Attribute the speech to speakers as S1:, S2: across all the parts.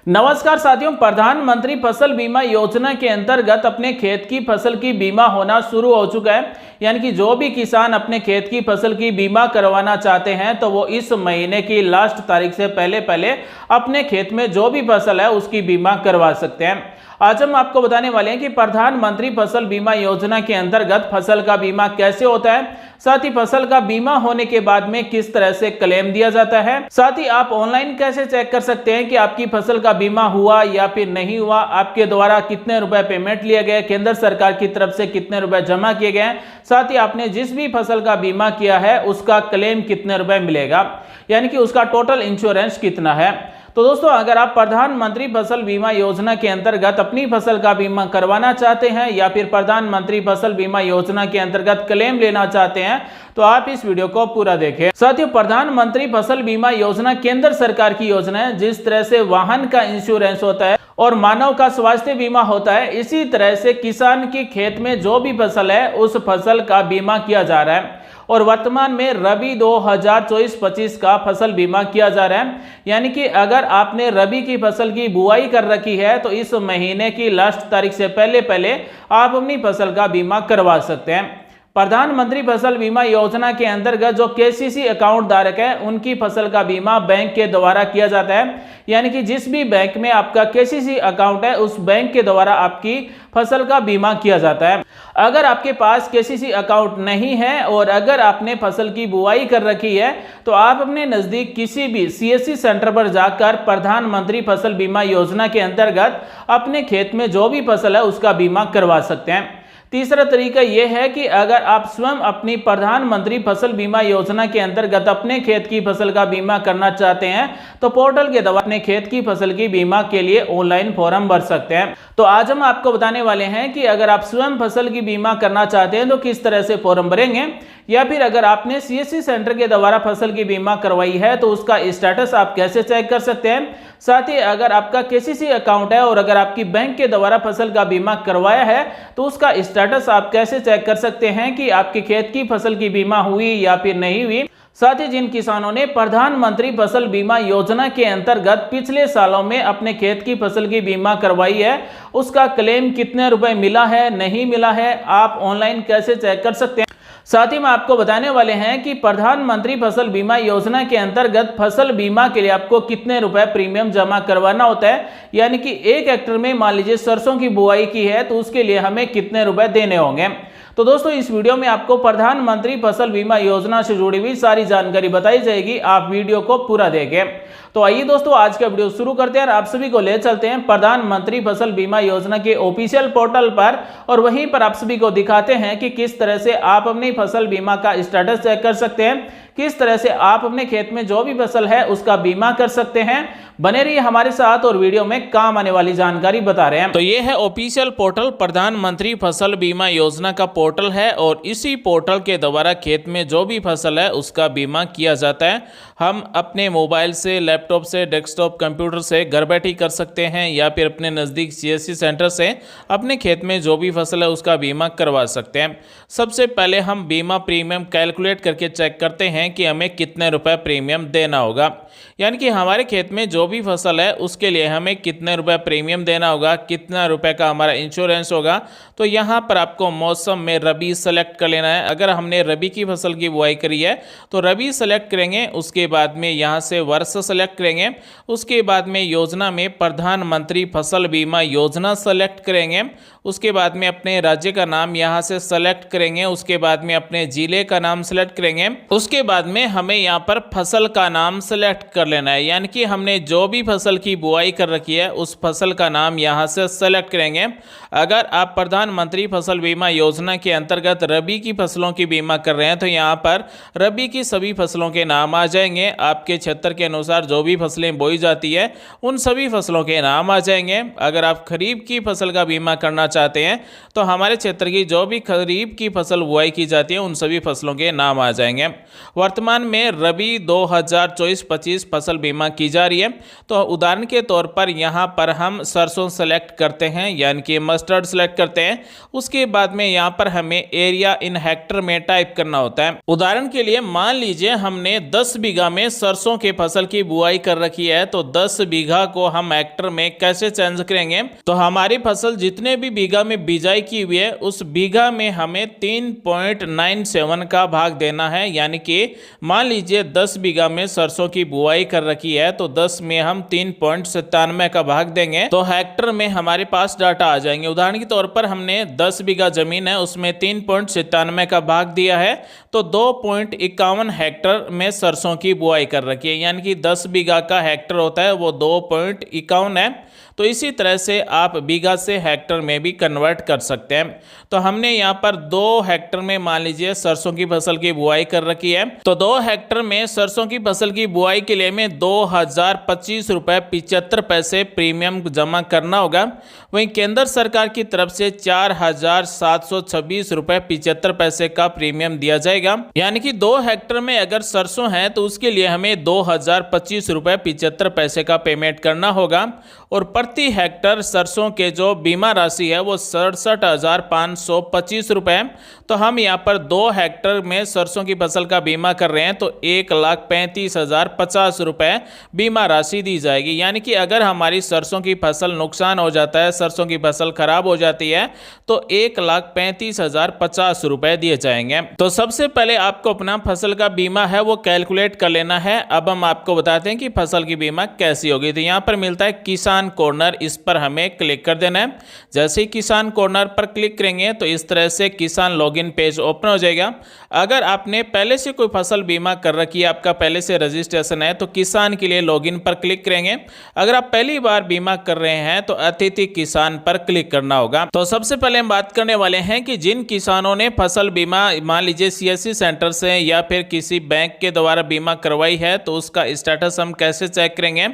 S1: नमस्कार साथियों, प्रधानमंत्री फसल बीमा योजना के अंतर्गत अपने खेत की फसल की बीमा होना शुरू हो चुका है। यानी कि जो भी किसान अपने खेत की फसल की बीमा करवाना चाहते हैं तो वो इस महीने की लास्ट तारीख से पहले अपने खेत में जो भी फसल है उसकी बीमा करवा सकते हैं। आज हम आपको बताने वाले हैं कि प्रधानमंत्री फसल बीमा योजना के अंतर्गत फसल का बीमा कैसे होता है, साथ ही फसल का बीमा होने के बाद में किस तरह से क्लेम दिया जाता है, साथ ही आप ऑनलाइन कैसे चेक कर सकते हैं कि आपकी फसल का बीमा हुआ या फिर नहीं हुआ, आपके द्वारा कितने रुपए पेमेंट लिए गए, केंद्र सरकार की तरफ से कितने रुपए जमा किए गए, साथ ही आपने जिस भी फसल का बीमा किया है उसका क्लेम कितने रुपए मिलेगा, यानी कि उसका टोटल इंश्योरेंस कितना है। तो दोस्तों, अगर आप प्रधानमंत्री फसल बीमा योजना के अंतर्गत अपनी फसल का बीमा करवाना चाहते हैं या फिर प्रधानमंत्री फसल बीमा योजना के अंतर्गत क्लेम लेना चाहते हैं तो आप इस वीडियो को पूरा देखें। साथियों, प्रधानमंत्री फसल बीमा योजना केंद्र सरकार की योजना है। जिस तरह से वाहन का इंश्योरेंस होता है और मानव का स्वास्थ्य बीमा होता है, इसी तरह से किसान के खेत में जो भी फसल है उस फसल का बीमा किया जा रहा है। और वर्तमान में रबी 2024-25 का फसल बीमा किया जा रहा है। यानी कि अगर आपने रबी की फसल की बुआई कर रखी है तो इस महीने की लास्ट तारीख से पहले आप अपनी फसल का बीमा करवा सकते हैं। प्रधानमंत्री फसल बीमा योजना के अंतर्गत जो केसीसी अकाउंट धारक है उनकी फसल का बीमा बैंक के द्वारा किया जाता है। यानी कि जिस भी बैंक में आपका केसीसी अकाउंट है उस बैंक के द्वारा आपकी फसल का बीमा किया जाता है। अगर आपके पास केसीसी अकाउंट नहीं है और अगर आपने फसल की बुआई कर रखी है तो आप अपने नजदीक किसी भी सीएससी सेंटर पर जाकर प्रधानमंत्री फसल बीमा योजना के अंतर्गत अपने खेत में जो भी फसल है उसका बीमा करवा सकते हैं। तीसरा तरीका यह है कि अगर आप स्वयं अपनी प्रधानमंत्री फसल बीमा योजना के अंतर्गत अपने खेत की फसल का बीमा करना चाहते हैं तो पोर्टल के द्वारा अपने खेत की फसल की बीमा के लिए ऑनलाइन फॉर्म भर सकते हैं। तो आज हम आपको बताने वाले हैं कि अगर आप स्वयं फसल की बीमा करना चाहते हैं तो किस तरह से फॉर्म भरेंगे, या फिर अगर आपने सीएससी सेंटर के द्वारा फसल की बीमा करवाई है तो उसका स्टेटस आप कैसे चेक कर सकते हैं। साथ ही अगर आपका केसीसी अकाउंट है और अगर आपकी बैंक के द्वारा फसल का बीमा करवाया है तो उसका स्टेटस आप कैसे चेक कर सकते हैं कि आपके खेत की फसल की बीमा हुई या फिर नहीं हुई। साथ ही जिन किसानों ने प्रधानमंत्री फसल बीमा योजना के अंतर्गत पिछले सालों में अपने खेत की फसल की बीमा करवाई है उसका क्लेम कितने रुपए मिला है, नहीं मिला है, आप ऑनलाइन कैसे चेक कर सकते हैं। साथ ही में आपको बताने वाले हैं कि प्रधानमंत्री फसल बीमा योजना के अंतर्गत फसल बीमा के लिए आपको कितने रुपए प्रीमियम जमा करवाना होता है। यानी कि 1 हेक्टेयर में मान लीजिए सरसों की बुआई की है तो उसके लिए हमें कितने रुपए देने होंगे। तो दोस्तों, इस वीडियो में आपको प्रधानमंत्री फसल बीमा योजना से जुड़ी हुई सारी जानकारी बताई जाएगी, आप वीडियो को पूरा देखें। तो आइए दोस्तों, आज का वीडियो शुरू करते हैं और आप सभी को ले चलते हैं प्रधानमंत्री फसल बीमा योजना के ऑफिशियल पोर्टल पर और वहीं पर आप सभी को दिखाते हैं कि किस तरह से आप अपनी फसल बीमा का स्टेटस चेक कर सकते हैं, किस तरह से आप अपने खेत में जो भी फसल है उसका बीमा कर सकते हैं। बने रहिए हमारे साथ और वीडियो में काम आने वाली जानकारी बता रहे हैं। तो ये है ऑफिशियल पोर्टल, प्रधानमंत्री फसल बीमा योजना का पोर्टल है और इसी पोर्टल के द्वारा खेत में जो भी फसल है उसका बीमा किया जाता है। हम अपने मोबाइल से, लैपटॉप से, डेस्कटॉप कंप्यूटर से घर बैठे ही कर सकते हैं या फिर अपने नज़दीक सीएससी सेंटर से अपने खेत में जो भी फसल है उसका बीमा करवा सकते हैं। सबसे पहले हम बीमा प्रीमियम कैलकुलेट करके चेक करते हैं कि हमें कितने रुपए प्रीमियम देना होगा। यानी कि हमारे खेत में जो भी फसल है उसके लिए हमें कितने रुपए प्रीमियम देना होगा, कितना रुपए का हमारा इंश्योरेंस होगा। तो यहाँ पर आपको मौसम में रबी सेलेक्ट कर लेना है। अगर हमने रबी की फसल की बुआई करी है तो रबी सेलेक्ट करेंगे, उसके बाद में यहाँ से वर्ष सेलेक्ट करेंगे, उसके बाद में योजना में प्रधानमंत्री फसल बीमा योजना सेलेक्ट करेंगे, उसके बाद में अपने राज्य का नाम यहाँ से सेलेक्ट करेंगे, उसके बाद में अपने जिले का नाम सेलेक्ट करेंगे, उसके बाद में हमें यहाँ पर फसल का नाम सेलेक्ट कर लेना है। यानी कि हमने जो भी फसल की बुआई कर रखी है उस फसल का नाम यहाँ से सेलेक्ट करेंगे। अगर आप प्रधानमंत्री फसल बीमा योजना के अंतर्गत रबी की फसलों की बीमा कर रहे हैं तो यहाँ पर रबी की सभी फसलों के नाम आ जाएंगे। आपके क्षेत्र के अनुसार जो भी फसलें बोई जाती है उन सभी फसलों के नाम आ जाएंगे। अगर आप खरीफ की फसल का बीमा करना चाहते हैं तो हमारे क्षेत्र की जो भी खरीफ की फसल बुआई की जाती है उन सभी फसलों के नाम आ जाएंगे। वर्तमान में रबी 2024-25 फसल बीमा की जा रही है। तो उदाहरण के तौर पर यहाँ पर हम सरसों सेलेक्ट करते हैं, यानी कि मस्टर्ड सेलेक्ट करते हैं। उसके बाद में यहाँ पर हमें एरिया इन हेक्टर में टाइप करना होता है। उदाहरण के लिए मान लीजिए हमने 10 बीघा में सरसों के फसल की बुआई कर रखी है, तो 10 बीघा को हम हेक्टर में कैसे चेंज करेंगे? तो हमारी फसल जितने भी बीघा में बिजाई की हुई है उस बीघा में हमें 3.97 का भाग देना है। यानी कि मान लीजिए 10 बीघा में सरसों की बुआई कर रखी है तो 10 में हम 3.97 का भाग देंगे तो हेक्टर में हमारे पास डाटा आ जाएंगे। उदाहरण के तौर पर हमने 10 बीघा जमीन है उसमें 3.97 का भाग दिया है तो 2.51 हेक्टर में सरसों की बुआई कर रखी है, यानी कि 10 बीघा का हेक्टर होता है वो 2.51 है। तो इसी तरह से आप बीघा से हेक्टर में भी कन्वर्ट कर सकते हैं। तो हमने यहाँ पर 2 हेक्टर में मान लीजिए सरसों की फसल की बुआई कर रखी है, तो 2 हेक्टर में सरसों की फसल की बुआई के लिए हमें 2025 रुपये 75 पैसे प्रीमियम जमा करना होगा। वहीं केंद्र सरकार की तरफ से 4726 रुपये 75 पैसे का प्रीमियम दिया जाएगा। यानी कि 2 हेक्टर में अगर सरसों है तो उसके लिए हमें 2025 रुपये 75 पैसे का पेमेंट करना होगा और प्रति हेक्टर सरसों के जो बीमा राशि है वो 67,525 रुपये। तो हम यहाँ पर 2 हेक्टर में सरसों की फसल का बीमा कर रहे हैं तो 1,35,050 रुपये बीमा राशि दी जाएगी। यानी कि अगर हमारी सरसों की फसल नुकसान हो जाता है, सरसों की फसल खराब हो जाती है तो 1,35,050 रुपये दिए जाएंगे। तो सबसे पहले आपको अपना फसल का बीमा है वो कैलकुलेट कर लेना है। अब हम आपको बताते हैं कि फसल की बीमा कैसी होगी। तो यहाँ पर मिलता है किसान कॉर्नर, इस पर हमें क्लिक कर देना है। जैसे ही किसान कॉर्नर पर क्लिक करेंगे तो इस तरह से किसान लॉगिन पेज ओपन हो जाएगा। अगर आपने पहले से कोई फसल बीमा कर रखी है, आपका पहले से रजिस्ट्रेशन है तो किसान के लिए लॉगिन पर क्लिक करेंगे। अगर आप पहली बार बीमा कर रहे हैं तो अतिथि किसान पर क्लिक करना होगा। तो सबसे पहले हम बात करने वाले हैं कि जिन किसानों ने फसल बीमा मान लीजिए CSC सेंटर से या फिर किसी बैंक के द्वारा बीमा करवाई है तो उसका स्टेटस हम कैसे चेक करेंगे?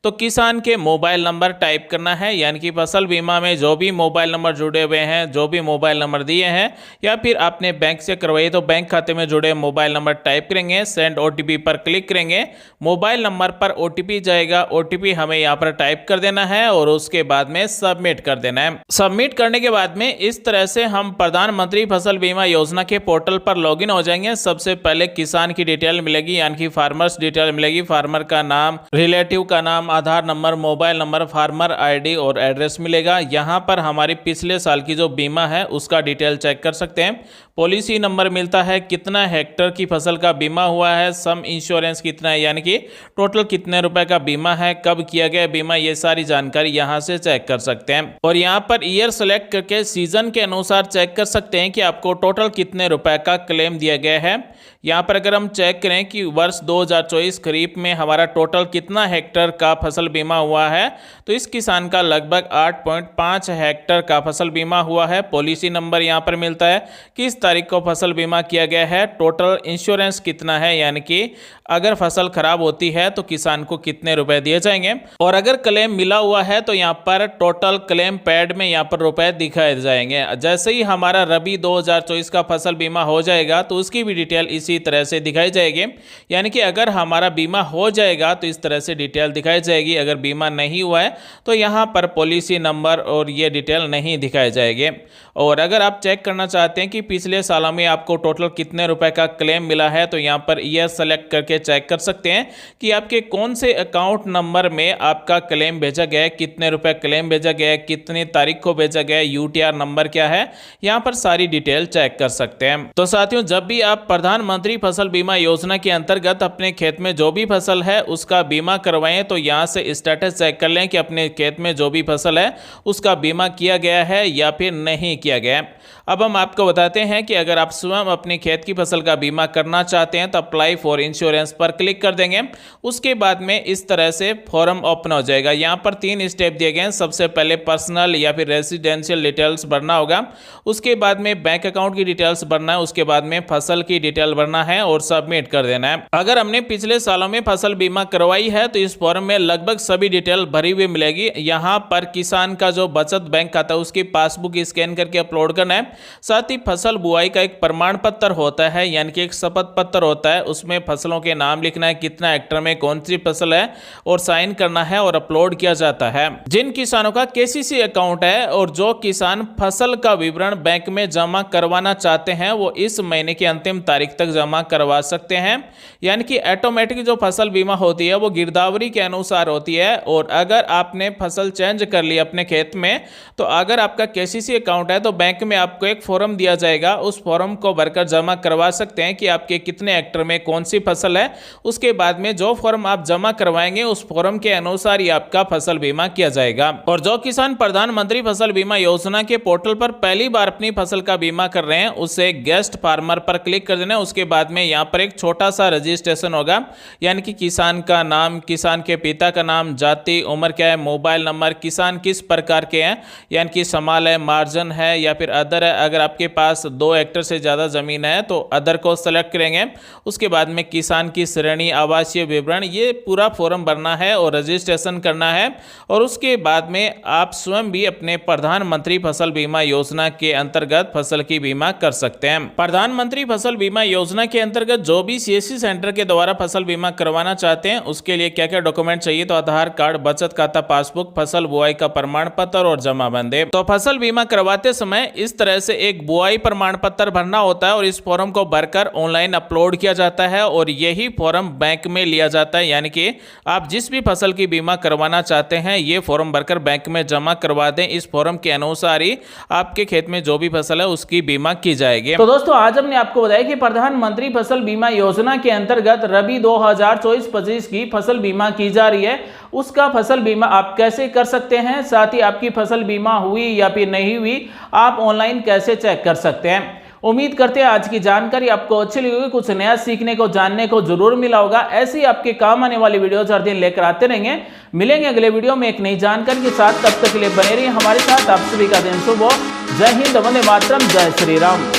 S1: तो किसान के मोबाइल नंबर टाइप करना है, यानी कि फसल बीमा में जो भी मोबाइल नंबर जुड़े हुए हैं, जो भी मोबाइल नंबर दिए हैं या फिर आपने बैंक से करवाई तो बैंक खाते में जुड़े मोबाइल नंबर टाइप करेंगे। सेंड OTP पर क्लिक करेंगे, मोबाइल नंबर पर OTP जाएगा, OTP हमें यहाँ पर टाइप कर देना है और उसके बाद में सबमिट कर देना है। सबमिट करने के बाद में इस तरह से हम प्रधानमंत्री फसल बीमा योजना के पोर्टल पर लॉगिन हो जाएंगे। सबसे पहले किसान की डिटेल मिलेगी, यानी कि फार्मर्स डिटेल मिलेगी, फार्मर का नाम, रिलेटिव का नाम, Aadhaar number, mobile number, farmer ID और एड्रेस मिलेगा। यहाँ पर हमारी पिछले साल की जो बीमा है उसका डिटेल चेक कर सकते हैं। पॉलिसी नंबर मिलता है, कितना हेक्टर की फसल का बीमा हुआ है, सम इंश्योरेंस कितना है, यानी कि टोटल कितने रुपए का बीमा है, कब किया गया बीमा, ये सारी जानकारी यहाँ से चेक कर सकते हैं। और यहाँ पर ईयर सेलेक्ट करके सीजन के अनुसार चेक कर सकते हैं कि आपको टोटल कितने रुपए का क्लेम दिया गया है। यहाँ पर अगर हम चेक करें कि वर्ष 2024 खरीफ में हमारा टोटल कितना हेक्टर का फसल बीमा हुआ है तो इस किसान का लगभग 8.5 हेक्टर का फसल बीमा हुआ है। पॉलिसी नंबर यहाँ पर मिलता है, किस तारीख को फसल बीमा किया गया है, टोटल इंश्योरेंस कितना है, यानी कि अगर फसल खराब होती है तो किसान को कितने रुपए दिए जाएंगे। और अगर क्लेम मिला हुआ है तो यहाँ पर टोटल क्लेम पैड में यहाँ पर रुपए दिखाए जाएंगे। जैसे ही हमारा रबी 2024 का फसल बीमा हो जाएगा तो उसकी भी डिटेल इसी तरह से दिखाई जाएगी। यानी कि अगर हमारा बीमा हो जाएगा तो इस तरह से डिटेल दिखाई जाएगी, अगर बीमा नहीं हुआ है तो यहाँ पर पॉलिसी नंबर और ये डिटेल नहीं दिखाई जाएगी। और अगर आप चेक करना चाहते हैं कि पिछले सालों में आपको टोटल कितने रुपए का क्लेम मिला है तो यहाँ पर ईयर सेलेक्ट करके चेक कर सकते हैं कि आपके कौन से अकाउंट नंबर में आपका क्लेम भेजा गया है, कितने रुपए क्लेम भेजा गया है, कितनी तारीख को भेजा गया है, UTR नंबर क्या है, यहाँ पर सारी डिटेल चेक कर सकते हैं। तो साथियों, जब भी आप प्रधानमंत्री फसल बीमा योजना के अंतर्गत अपने खेत में जो भी फसल है उसका बीमा करवाएं तो यहाँ से स्टेटस चेक कर लें कि अपने खेत में जो भी फसल है उसका बीमा किया गया है या फिर नहीं किया गया है। अब हम आपको बताते हैं कि अगर आप स्वयं अपनी खेत की फसल का बीमा करना चाहते हैं तो अप्लाई फॉर इंश्योरेंस पर क्लिक कर देंगे। उसके बाद में इस तरह से फॉर्म ओपन हो जाएगा। यहाँ पर 3 स्टेप दिए गए हैं। सबसे पहले पर्सनल या फिर रेजिडेंशियल डिटेल्स भरना होगा, उसके बाद में बैंक अकाउंट की डिटेल्स भरना है, उसके बाद में फसल की डिटेल भरना करना है और सबमिट कर देना है। अगर हमने पिछले सालों में फसल बीमा करवाई है तो इस फॉर्म में लगभग सभी डिटेल भरी हुई मिलेगी। यहाँ पर किसान का जो बचत बैंक खाता है उसकी पासबुक स्कैन करके अपलोड करना है। साथ ही फसल बुआई का एक प्रमाण पत्र होता है, यानी कि एक शपथ पत्र होता है, उसमें फसलों के नाम लिखना है, कितना हेक्टेयर में कौन सी फसल है और साइन करना है और अपलोड किया जाता है। जिन किसानों का केसीसी अकाउंट है और जो किसान फसल का विवरण बैंक में जमा करवाना चाहते हैं वो इस महीने की अंतिम तारीख तक जमा करवा सकते हैं। यानी कि ऑटोमेटिक जो फसल बीमा होती है वो गिरदावरी के अनुसार होती है। और अगर आपने फसल चेंज कर ली अपने खेत में तो अगर आपका केसीसी अकाउंट है तो बैंक में आपको एक फॉर्म दिया जाएगा, उस फॉर्म को भरकर जमा करवा सकते हैं कि आपके कितने हेक्टेयर में कौन सी फसल है। उसके बाद में जो फॉर्म आप जमा करवाएंगे उस फॉर्म के अनुसार ही आपका फसल बीमा किया जाएगा। और जो किसान प्रधानमंत्री फसल बीमा योजना के पोर्टल पर पहली बार अपनी फसल का बीमा कर रहे हैं उसे गेस्ट फार्मर पर क्लिक कर देना है। उसके बाद में यहाँ पर एक छोटा सा रजिस्ट्रेशन होगा, यानी कि किसान का नाम, किसान के पिता का नाम, जाति, उम्र क्या है, मोबाइल नंबर, किसान किस प्रकार के हैं, यानी कि समाल है, मार्जिन है या फिर अदर है। अगर आपके पास 2 हेक्टेयर से ज़्यादा ज़मीन है तो अदर को सेलेक्ट करेंगे। उसके बाद में किसान की श्रेणी, आवासीय विवरण, ये पूरा फॉर्म भरना है और रजिस्ट्रेशन करना है। और उसके बाद में आप स्वयं भी अपने प्रधानमंत्री फसल बीमा योजना के अंतर्गत फसल की बीमा कर सकते हैं। प्रधानमंत्री फसल बीमा योजना के अंतर्गत जो भी सीएससी सेंटर के द्वारा फसल बीमा करवाना चाहते हैं उसके लिए क्या क्या डॉक्यूमेंट चाहिए, तो आधार कार्ड, बचत खाता, पासबुक, फसल बुआई का प्रमाण पत्र और जमाबंदी। तो फसल बीमा करवाते समय इस तरह से एक बुआई प्रमाण पत्र भरना होता है और इस फॉर्म को भरकर ऑनलाइन अपलोड किया जाता है और यही फॉर्म बैंक में लिया जाता है। यानी कि आप जिस भी फसल की बीमा करवाना चाहते हैं ये फॉर्म भरकर बैंक में जमा करवा दें। इस फॉर्म के अनुसार ही आपके खेत में जो भी फसल है उसकी बीमा की जाएगी। तो दोस्तों आज हमने आपको बताया कि प्रधानमंत्री फसल बीमा योजना के अंतर्गत रबी 2024-25 की फसल बीमा की जा रही है। उसका फसल बीमा आप कैसे कर सकते हैं, साथ ही आपकी फसल बीमा हुई या फिर नहीं हुई आप ऑनलाइन कैसे चेक कर सकते हैं। उम्मीद करते हैं आज की जानकारी आपको अच्छी लगी होगी, कुछ नया सीखने को, जानने को जरूर मिला होगा। ऐसे ही आपके काम आने वाली वीडियोस हर दिन लेकर आते रहेंगे। मिलेंगे अगले वीडियो में एक नई जानकारी के साथ, तब तक के लिए बने रहिए हमारे साथ। आप सभी का दिन शुभ हो। जय हिंद, वंदे मातरम, जय श्री राम।